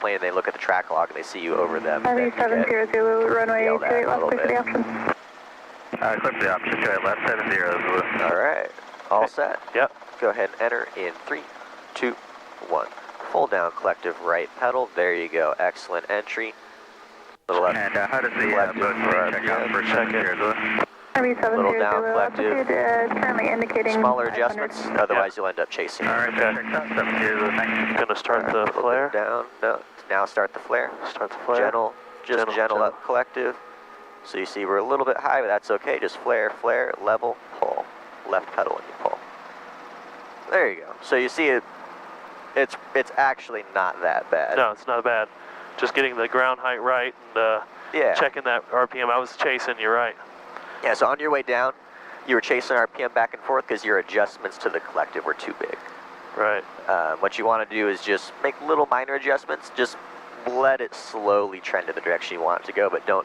airplane and they look at the track log and they see you over them. then you get 700 Zulu, runway yelled at 28 a left, little clear for bit. the option. Clear for the option, 28 left, 70 Zulu. All right, all set. Yep. Go ahead and enter in 3, 2, 1. Full down collective right pedal. There you go. Excellent entry. Little left. And how does the collective boat for check out RPM. for 70 Zulu? Army 70 Little down Zulu, collective. altitude currently indicating Smaller 500. adjustments, otherwise you'll end up chasing. All right, Okay. checks out, 70 Zulu, thanks. Gonna start All right, the a little flare. bit down. No, now start the flare. Start the flare. Gentle, just gentle up collective. So you see we're a little bit high, but that's okay. Just flare, flare, level, pull. Left pedal and you pull. There you go. So you see it's actually not that bad. No, it's not bad. Just getting the ground height right and Yeah. checking that RPM. I was chasing, you're right. Yeah, so on your way down, you were chasing RPM back and forth because your adjustments to the collective were too big. Right. What you want to do is just make little minor adjustments. Just let it slowly trend in the direction you want it to go, but don't